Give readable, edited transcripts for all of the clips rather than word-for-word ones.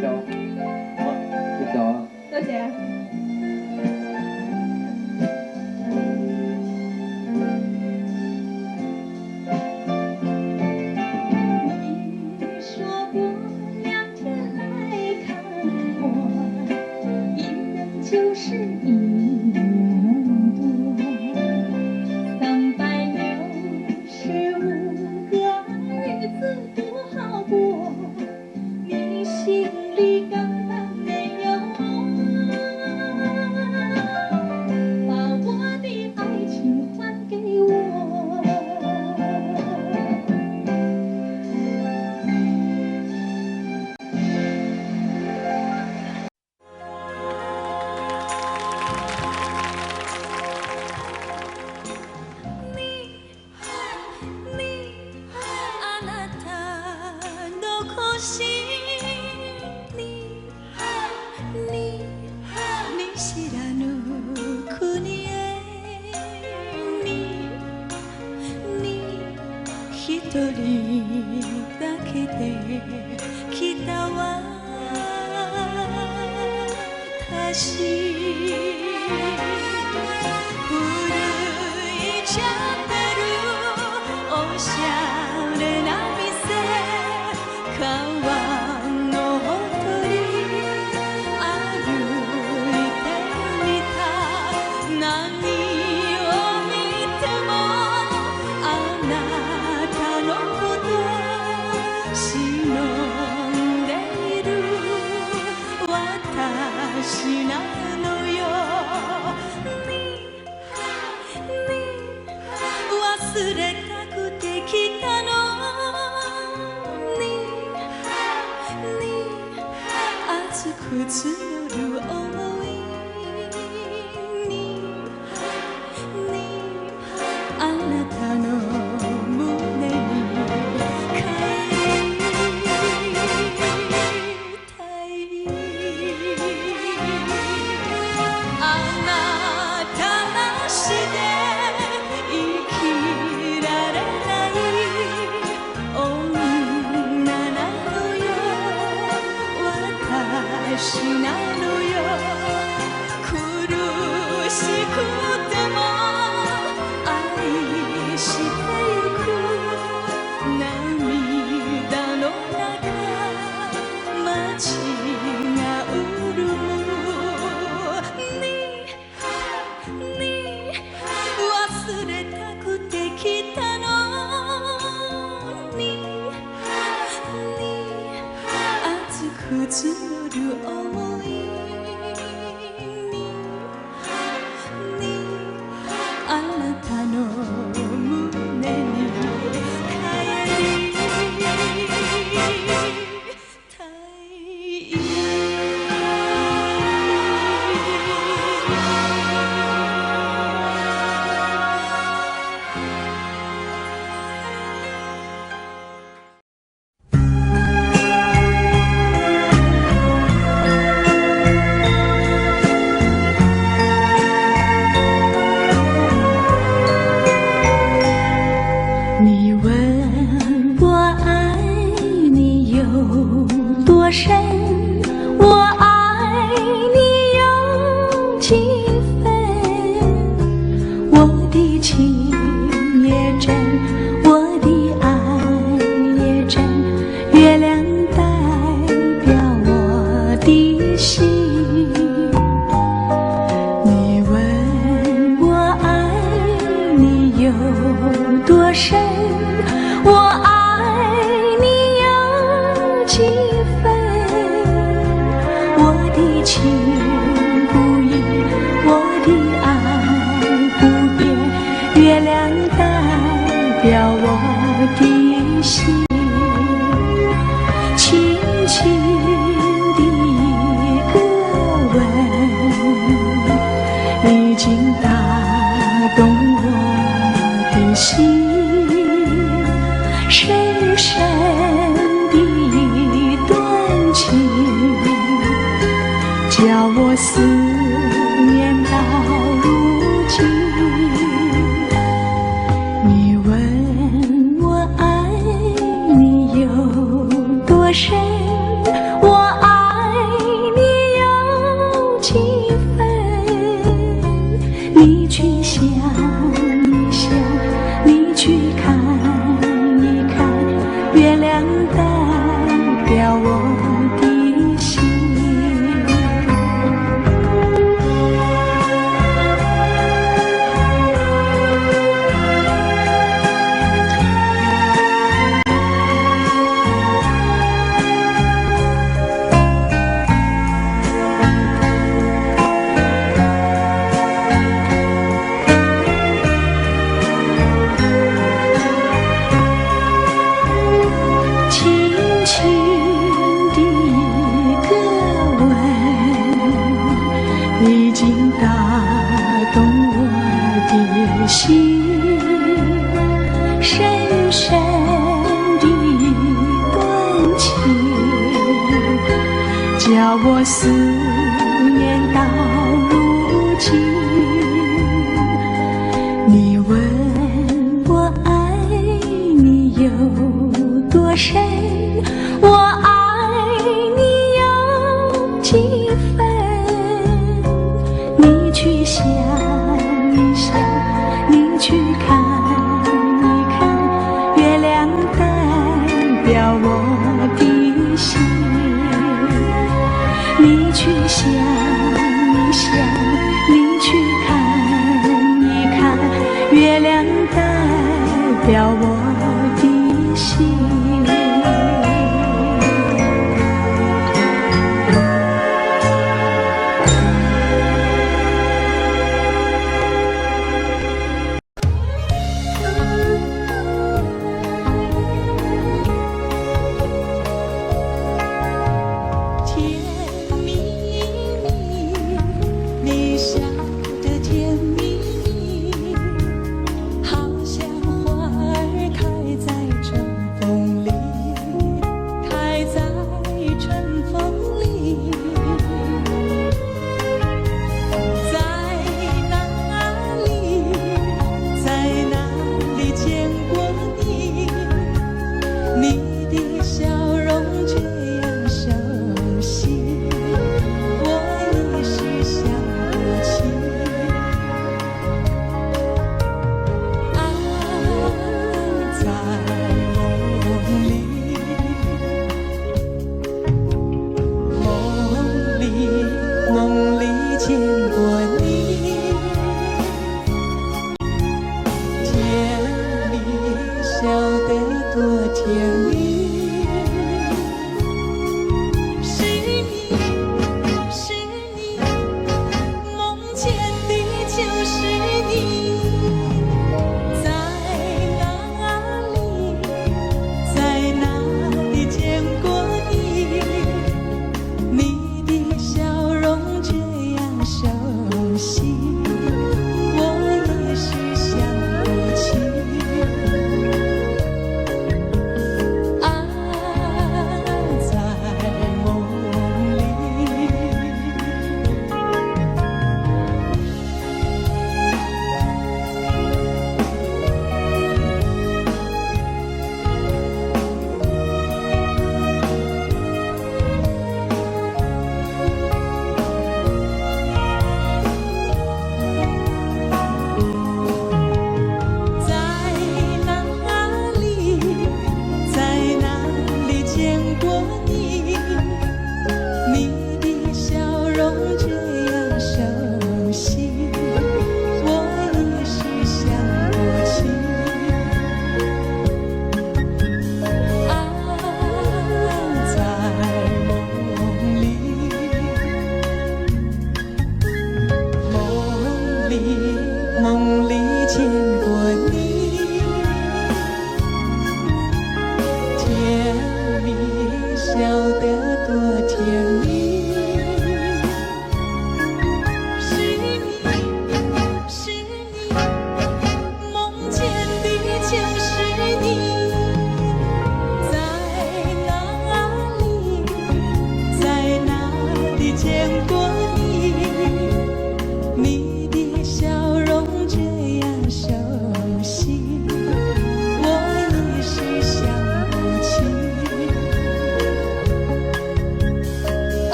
走，好，你走啊。多謝。你說過兩天來看我，一人就是一人多。365個日子多好過，你心裡根本沒有我，把我的愛情還給我。知らぬ国へに一人だけで来た私、古いチャペル、おしゃれな店、川のほとり歩いてみた。何を見てもあなたのこと忍んでいる私なのよ。忘れたくて来たのに熱く募る想いにあなたの胸に帰りたい。あなたなしで生きられない女なのよ。私なのよ。苦しくても愛してゆく。涙の中街が潤むに忘れたくて来たのに熱く募る想いにあなたの胸に帰りたい。你问我爱你有多深，我爱你有几分？我的情也真，我的爱也真，月亮代表我的心。你问我爱你有多深，我爱你有几分？我的情不移，我的愛不變，月亮代表我的心。輕輕的一個吻，已經打動我的心。深深的一段情，叫我思念到如今。你問我愛你有多深，我愛叫我思念到如今。你问我爱你有多深，我爱你有几分？你去想一想，你去看一看，月亮代表我的心。你去想一想，你去看一看，月亮代表我的心。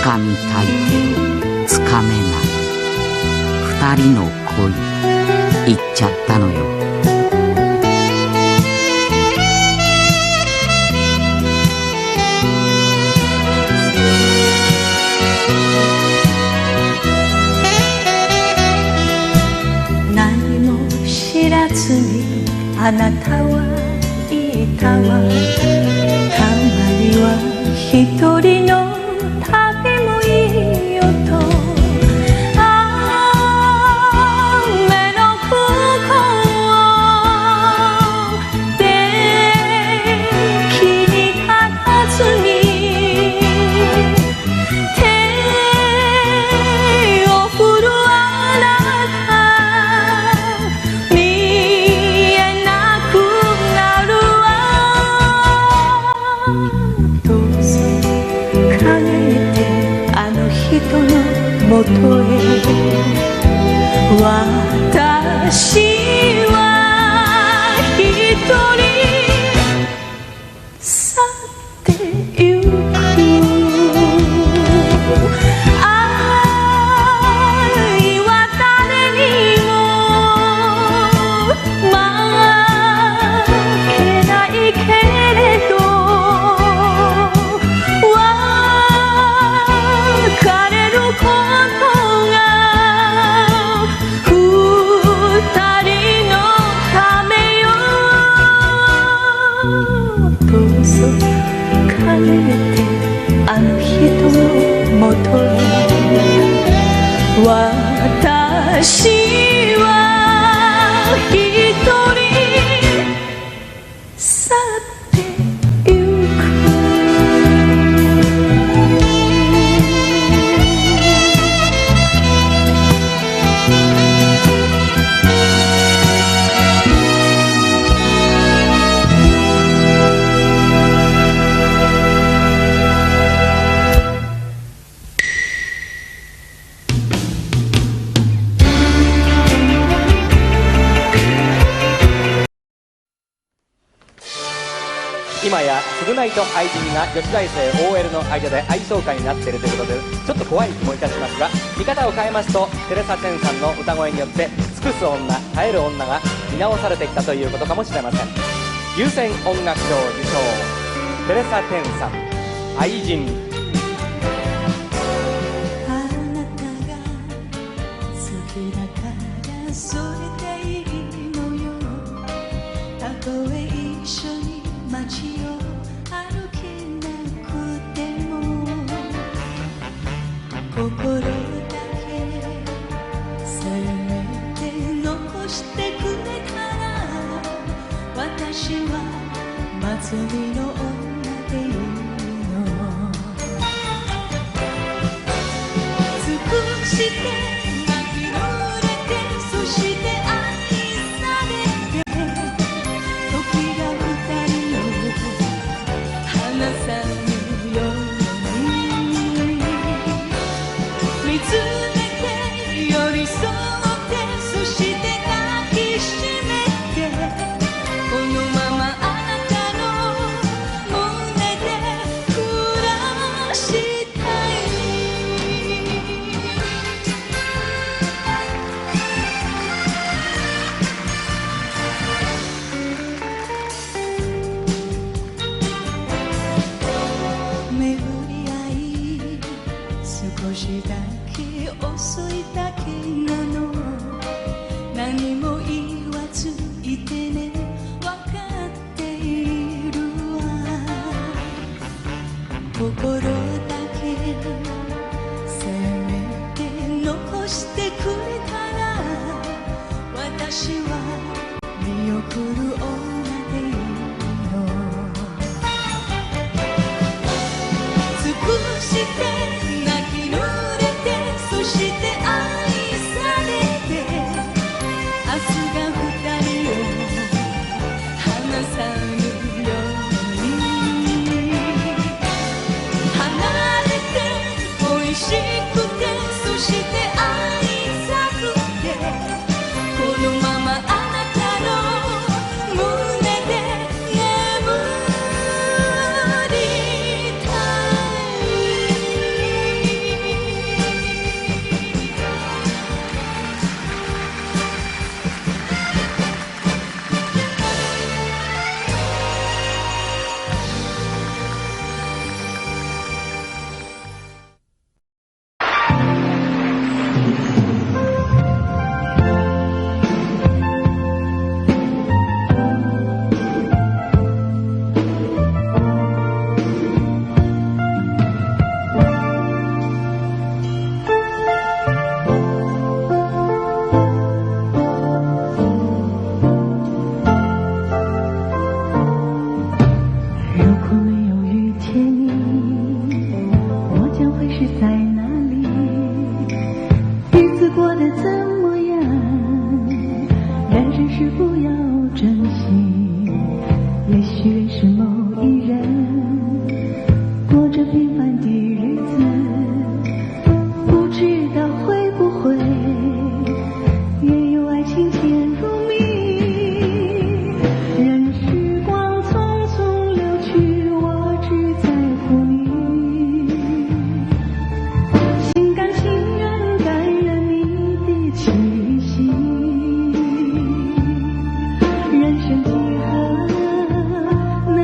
掴みたいけどつかめない二人の恋行っちゃったのよ。何も知らずにあなたはいたわ。たまには一人の旅もいいよと。雨の向こうを出私は一人去ってゆく。今や償いと愛人が女子大生 OL の間で愛想会になっているということでちょっと怖い気もいたしますが、見方を変えますとテレサ・テンさんの歌声によって尽くす女、耐える女が見直されてきたということかもしれません。優先音楽賞受賞テレサ・テンさん、愛人。あなたが好きだからそれでいいのよ。たとえ一緒に街を歩けなくても心だけせめて残してくれたら、私は祭りの女でいいの。尽くして泣き濡れて、そして愛されて、時が二人を離さぬように見つめて寄り添って、そして抱きしめて、このままあなたの胸で暮らしたい。巡り合い少しだけ遅いだけなの。何も言わずいてね、わかっているわ。心だけせめて残してくれたら、私は見送る女でいいの。尽くして泣き濡れて、そして愛されて、明日が二人を離さぬように、離れて恋しくて、そして愛さくて、このままあなたの胸で眠りたい。如果没有遇见你，我将会是在哪里？日子过得怎么样？人生是不要珍惜，也许认识某一人，过着平凡的日子，不知道会不会也有爱情渐入迷。任时光匆匆流去，我只在乎你，心甘情愿感染你的气息。人生几何能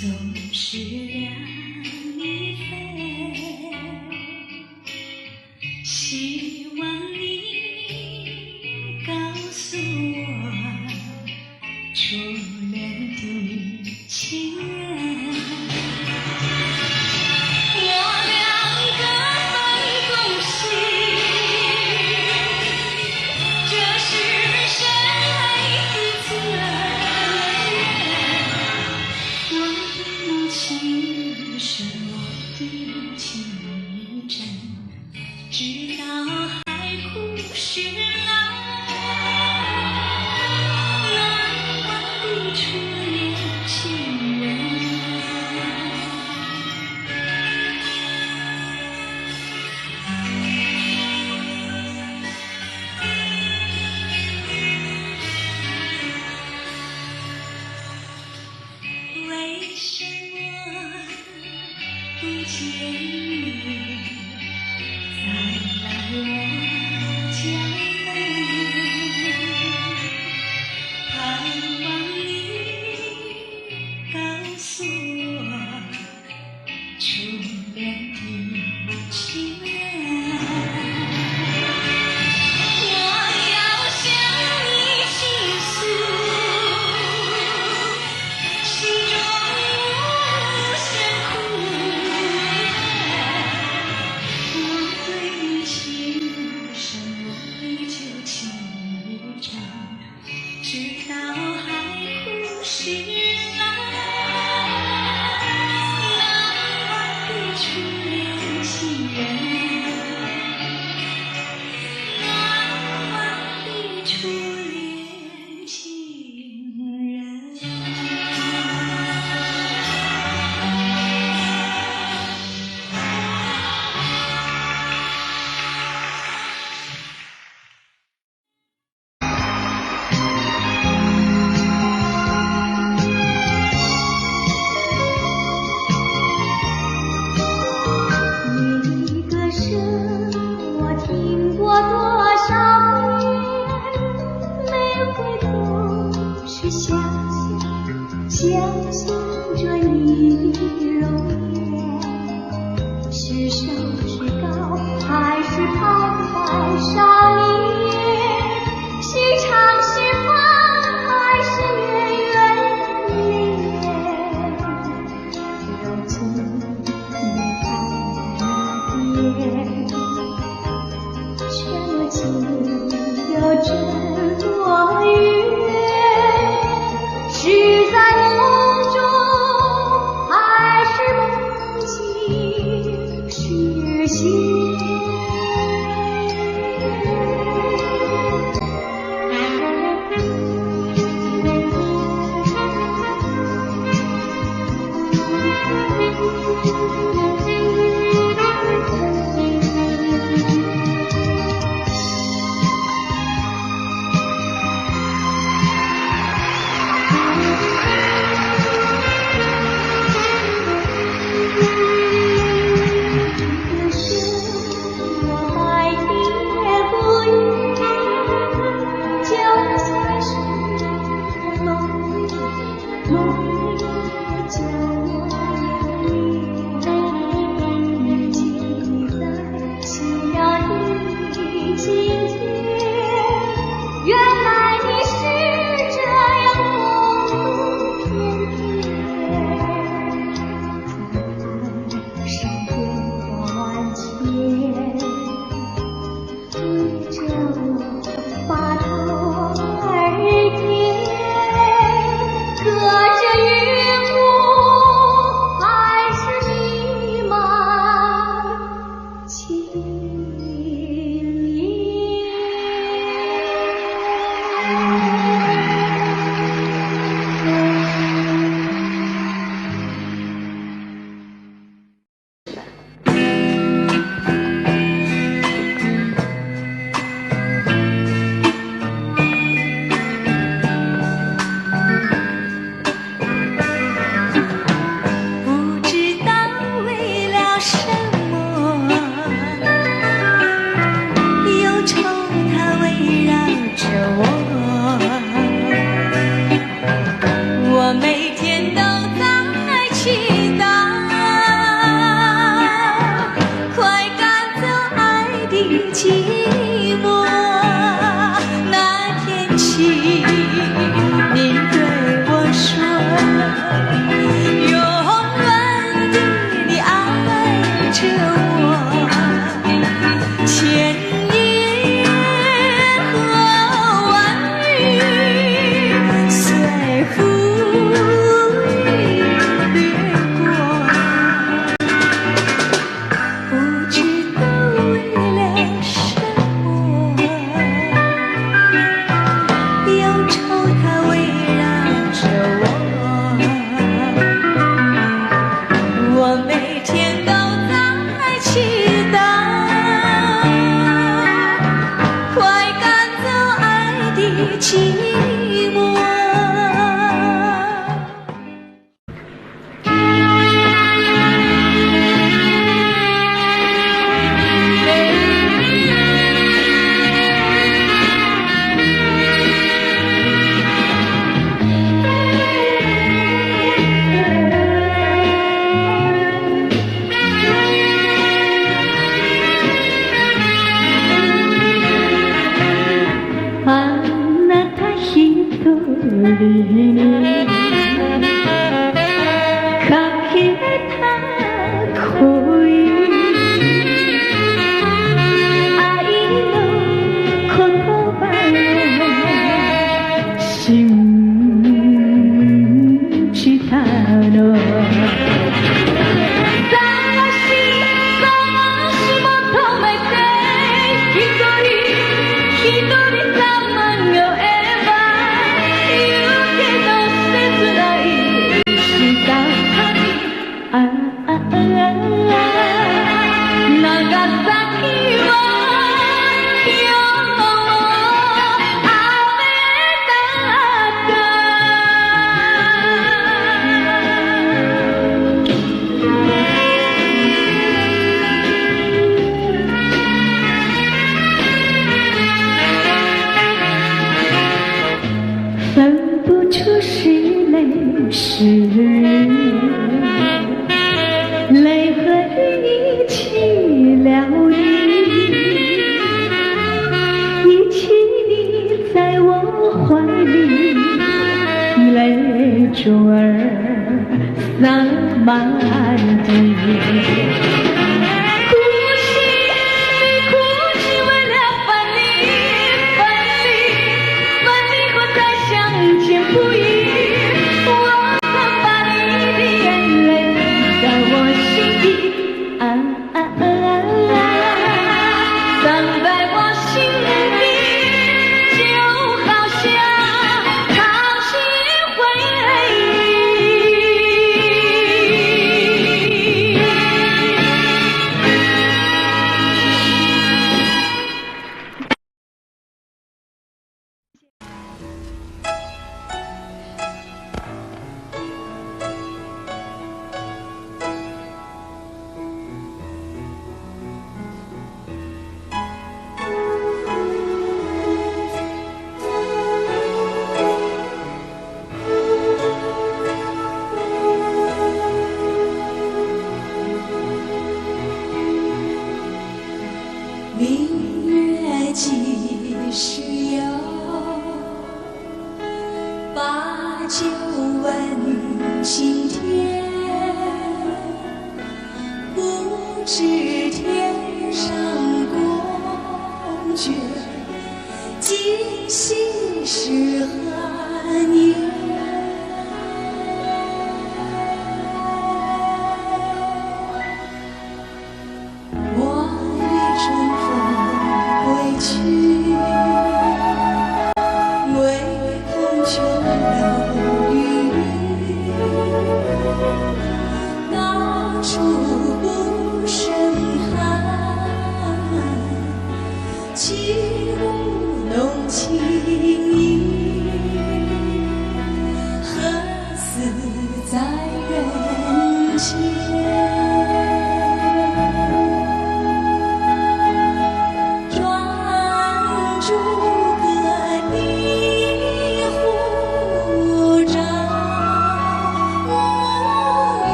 总是两翼飞，希望你告诉我初恋的情人。我俩各分东西，这是谁的责任？我的母亲是我的情人，直到海枯石烂，难忘的初恋情人。为什么不见你再来我家门？盼望你告诉我初恋的情人。我要向你倾诉心中无限苦闷，我对你情深，我依旧情长，直到海枯石烂，难忘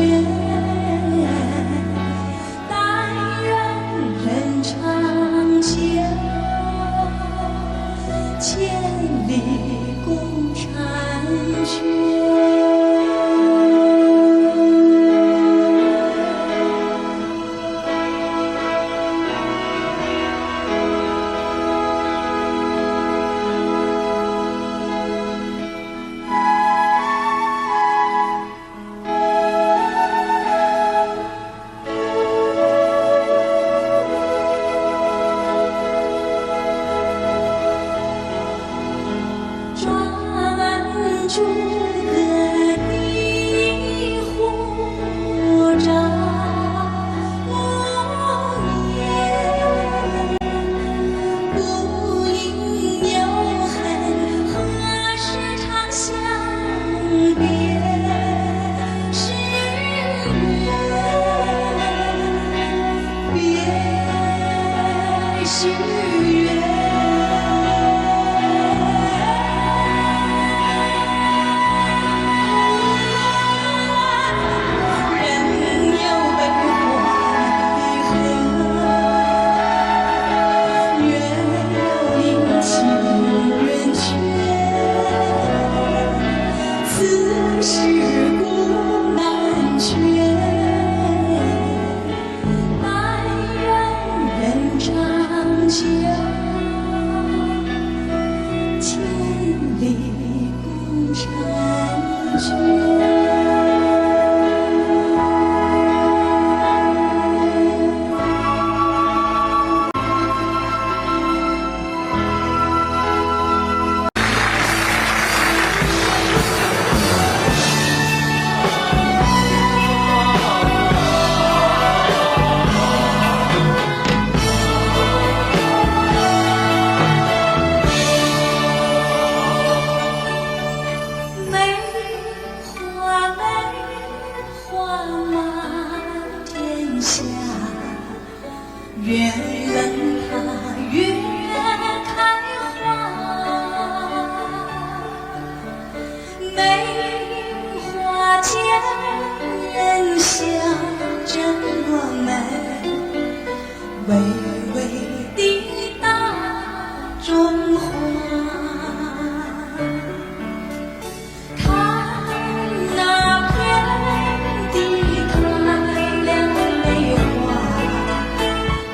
远，别是缘，别是缘。人有悲欢离合，月有阴晴圆缺，此事古难全。但愿人长久，千里共婵娟。梅花满天下，愿闻它越开花。梅花间人笑着我们，巍巍的大中华。看那片地开了梅花，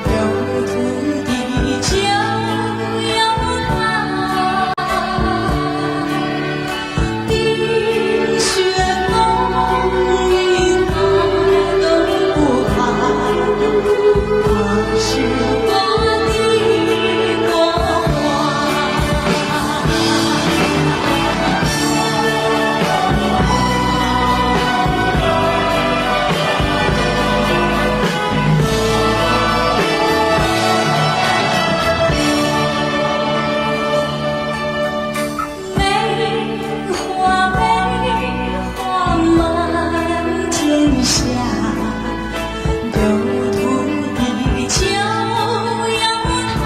有土地就有它。冰雪风雨它都不怕，它是我的国花。梅花满天下，有土地就有它。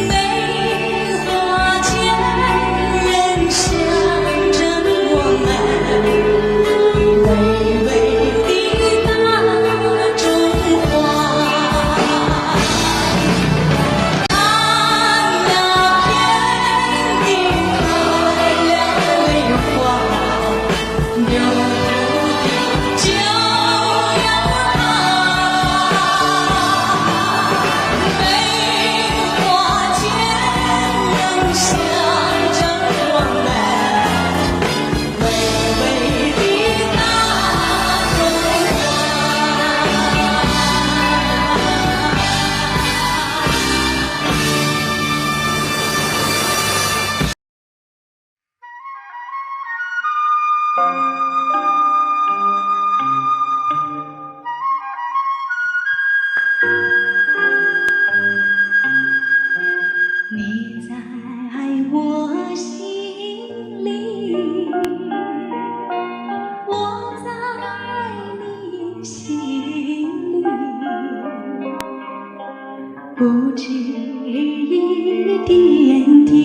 梅花间人笑着我们，巍巍的大中华。看那片地开了梅花，有土地就有它。梅花间人笑着我们，巍巍的大中华。你在我心里，我在你心里，不止一点点，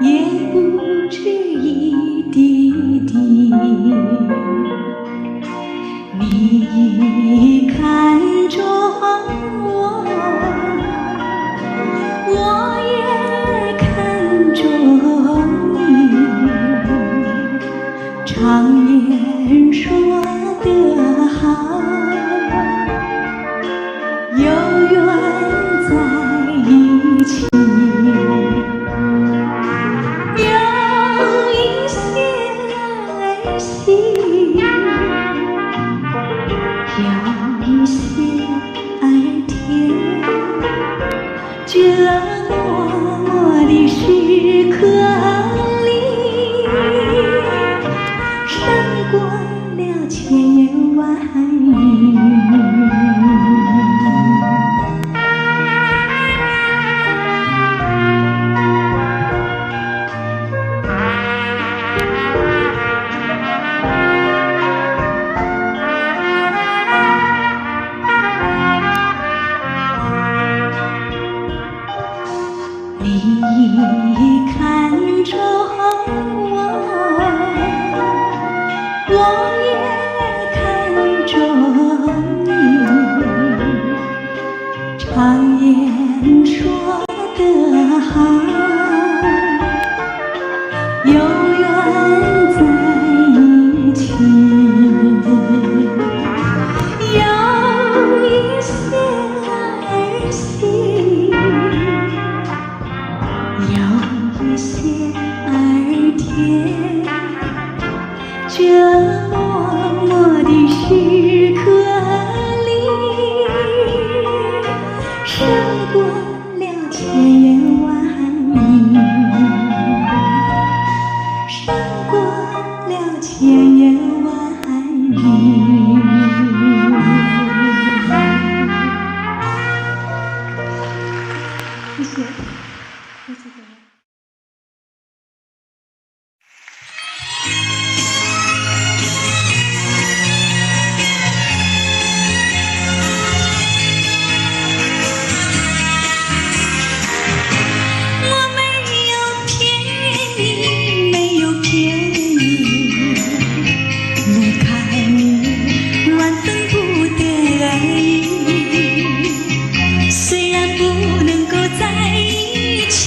也不止一滴滴。你看中我，我也看中你。常言说得好，有缘在一起，有一些爱惜，有一些爱甜，这默默的时刻里，胜过了千言万语。看着我，我也看着你，常言说得好，有缘在一起，有一些儿戏，有一些儿甜，这默默的时刻里，胜过了千言万语，胜过了千言万语。谢谢，谢谢各位。我没有骗你，没有骗你，我看你乱等不得而已。虽然不能够在一起，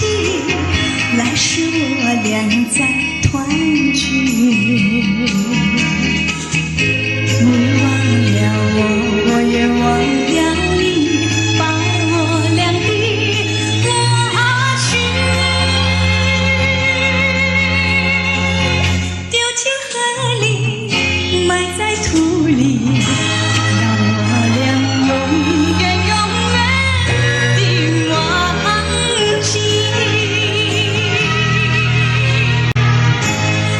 来世我俩再团聚。你忘了我，我也忘了你，把我俩的过去丢进河里，埋在土里，让我俩永远永远的忘记。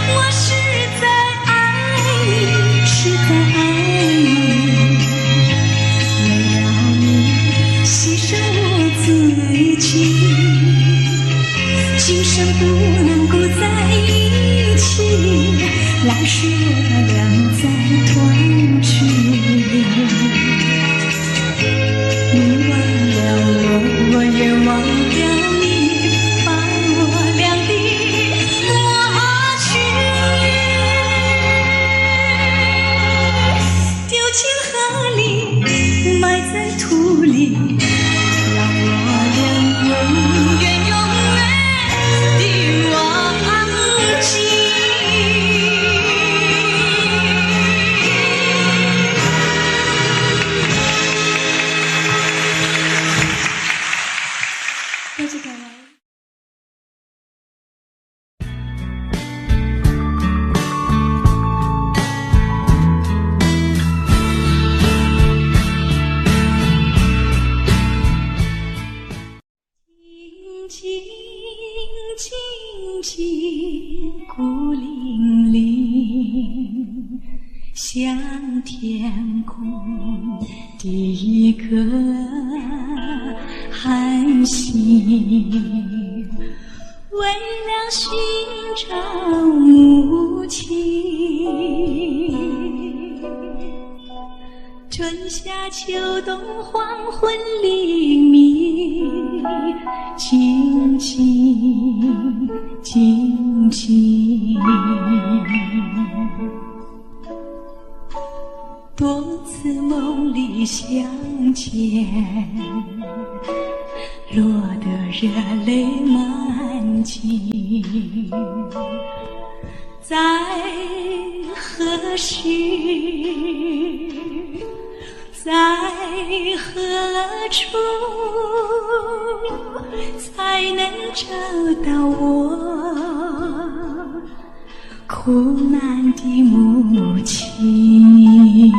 我是在爱你，是在爱你，为了你牺牲我自己，今生不能够在一起，来世我俩再团聚。你忘了我，我也忘了你，把我俩的过去丢进河里，埋在土里，让我俩永远永远的忘记。多谢各位。静静静静孤零零，像天空的一颗寒星，为了寻找母亲，春夏秋冬黄昏黎明，静静静静，多次梦里相见，落得热泪满襟，在何时，在何处，才能找到我苦难的母亲？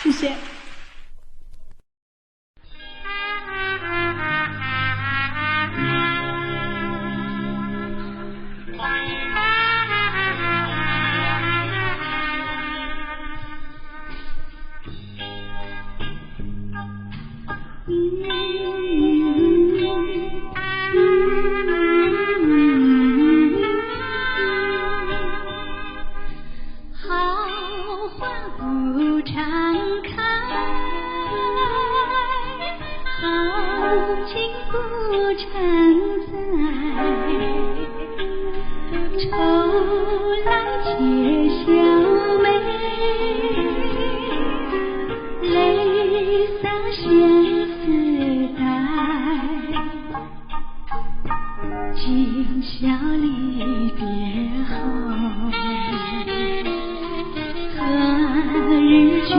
谢谢。好花不常开，在，愁来解笑眉，泪洒相思带，今宵离别后，何日君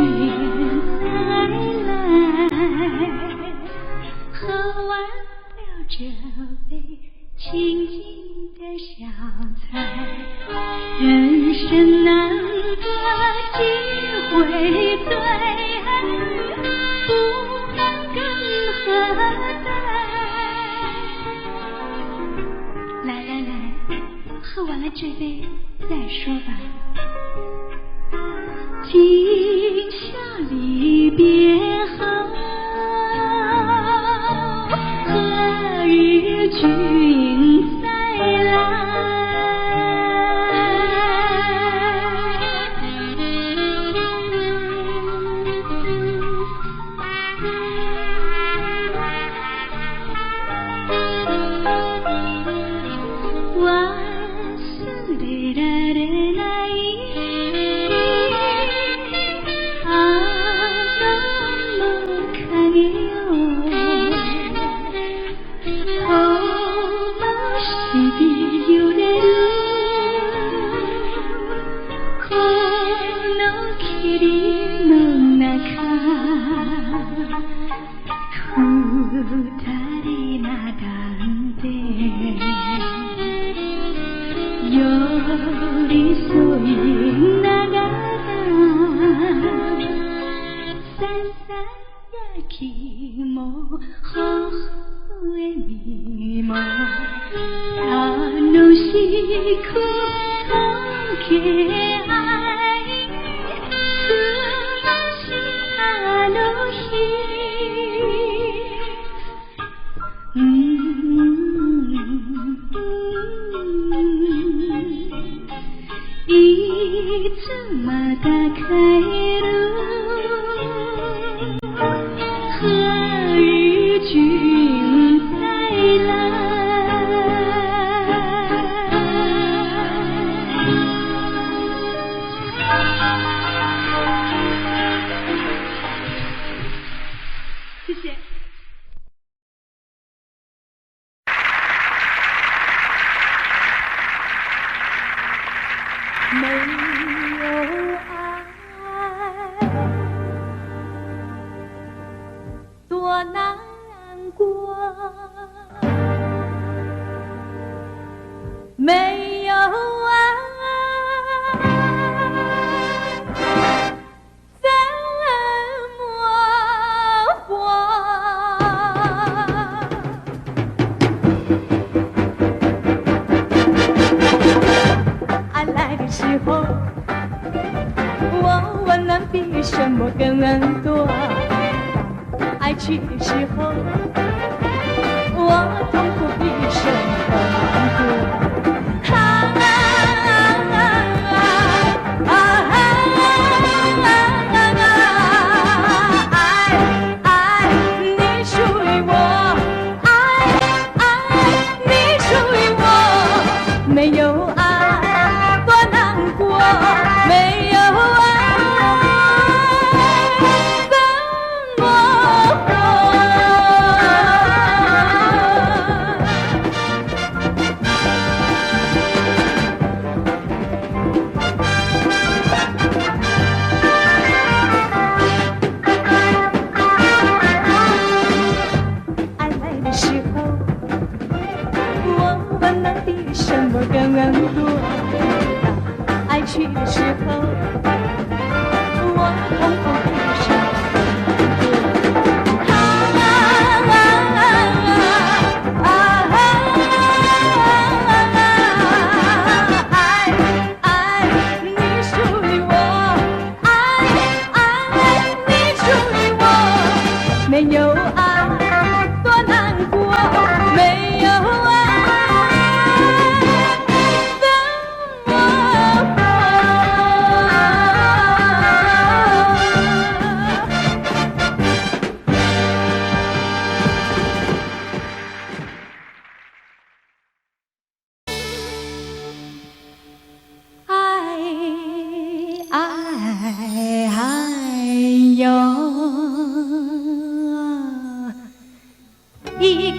再来？喝完了这杯清静的小菜，人生难得几回醉，不能更何待？来来来，喝完了这杯再说吧。今宵离别后，何日君再来？万岁的来来，啊，那么看哟。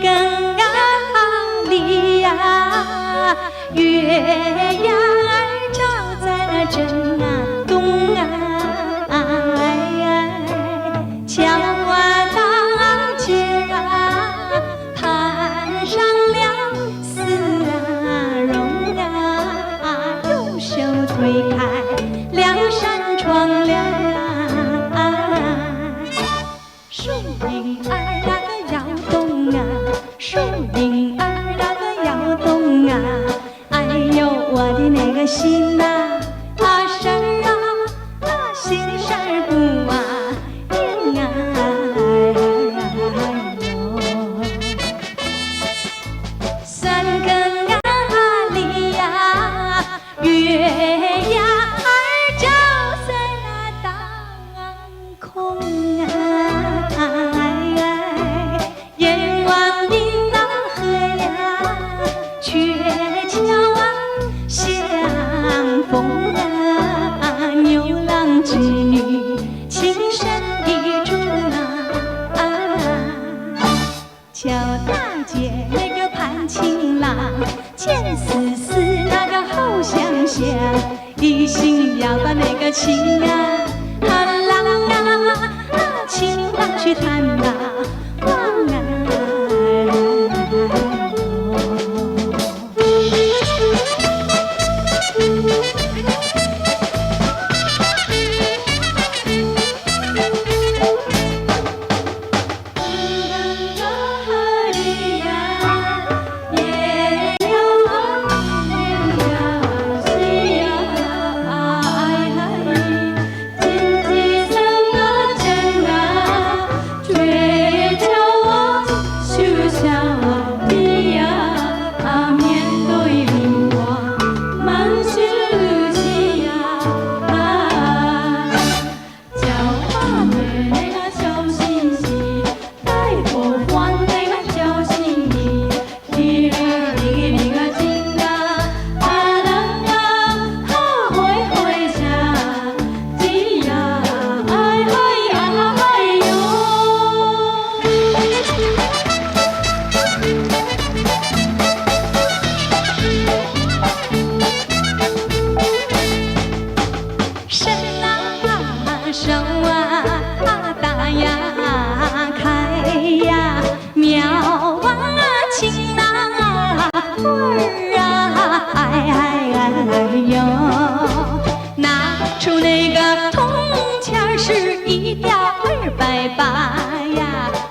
更啊里呀，月牙儿照在那正啊东啊，桥啊大街啊，攀上了丝啊绒啊，右手推开两扇窗帘啊，树影儿那个摇动啊，树影儿那个摇动啊，哎呦我的那个心呐，事儿啊，心事儿不啊定啊，三更啊里呀，月牙儿照在那当空啊，眼望你那河呀，鹊桥啊相逢啊，牛郎织女情深意重啊，乔大姐那个盼情郎，见思思那个好相想，一心要把那个情啊情郎去探那望啊。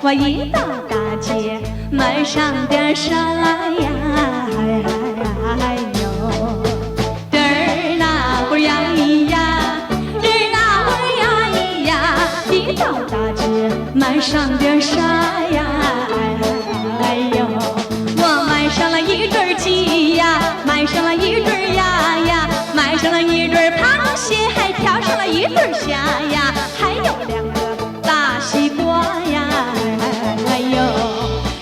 我一到大街买上点啥呀，哎呦，嘚儿那会儿呀咿呀，嘚儿那会儿呀咿呀，一到大街买上点啥呀，哎呦，我买上了一对鸡呀，买上了一对鸭呀，买上了一对螃蟹，还挑上了一对虾呀，还有两个大西瓜呀。哎呦，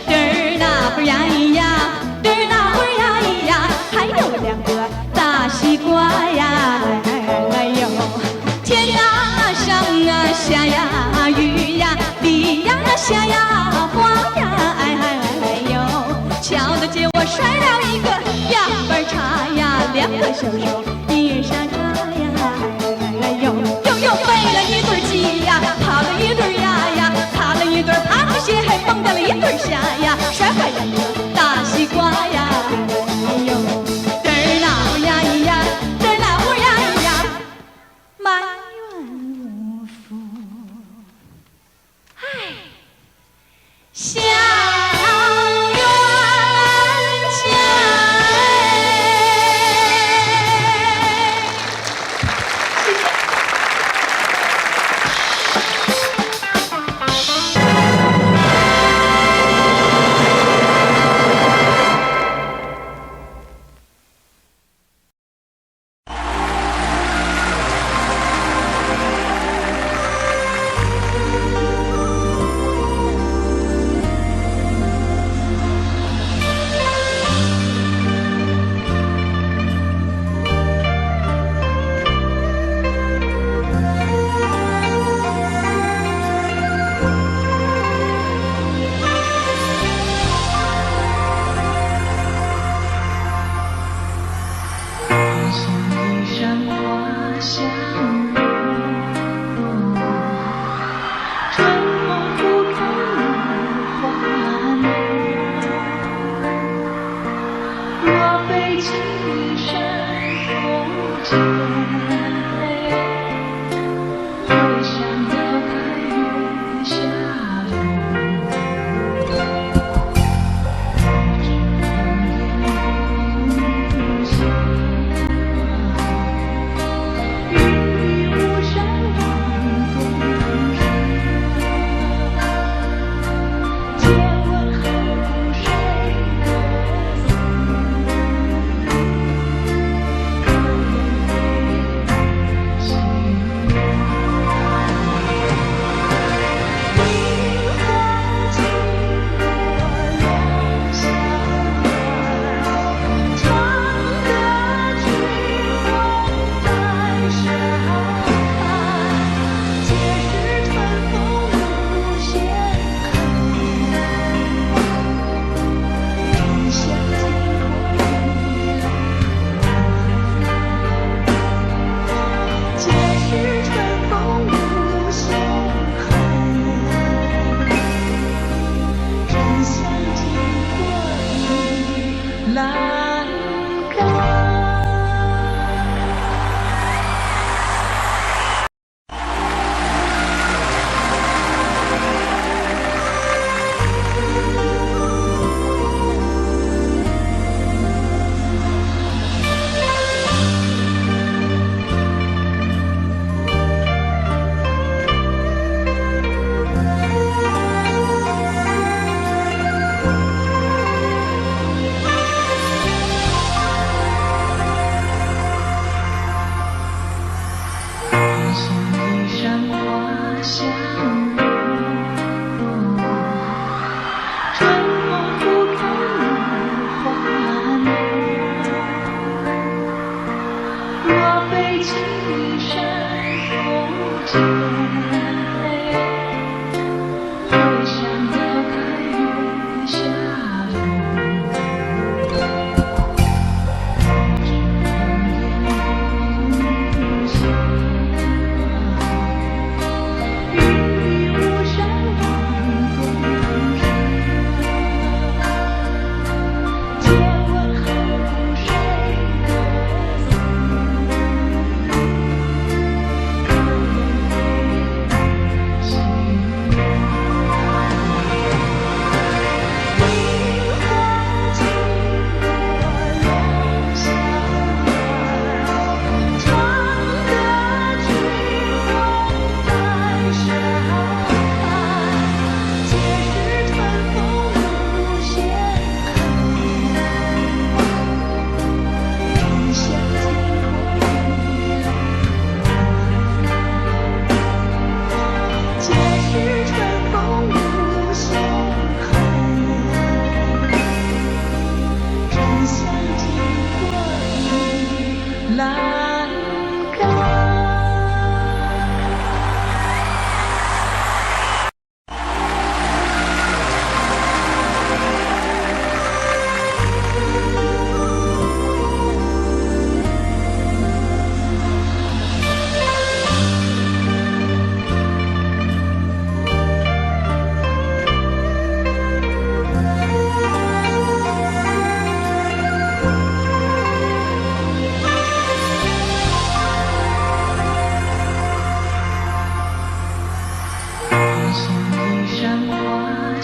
嘚儿那会儿呀咿呀，嘚儿那会儿呀咿呀，还有两个大西瓜呀。哎呦，天啊上啊下呀雨呀地呀下呀花呀。哎呦，瞧得见我摔了一个两瓣茶呀，两个小手一沙茶呀。哎呦，又飞了一对鸡呀，跑了一对鸭呀，爬了一对螃蟹，还蹦跶了一对虾呀，摔坏两个大西瓜呀。哎呦，嘚儿那会儿呀咿呀，嘚儿那会儿呀咿呀，埋怨无福，唉，下冤家。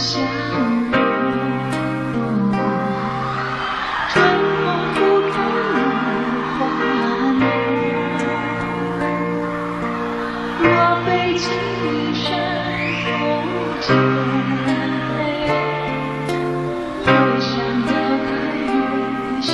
相拥，春风拂开你花浓。若非情深重结，会想到白云下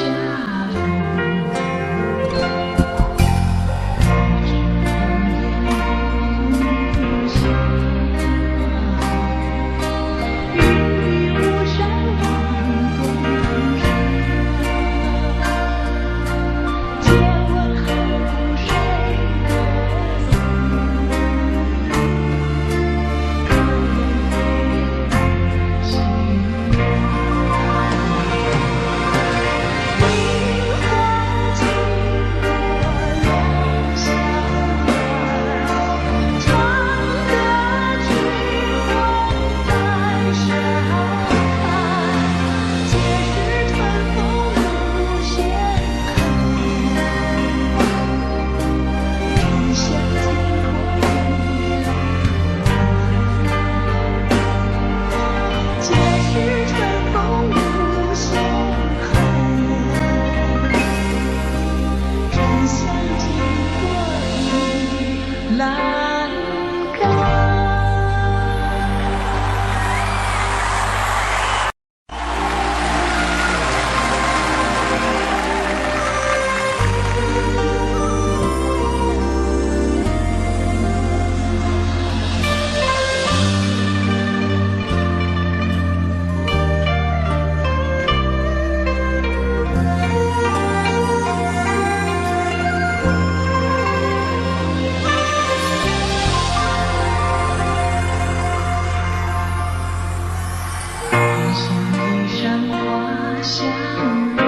栏杆。一山花相拥。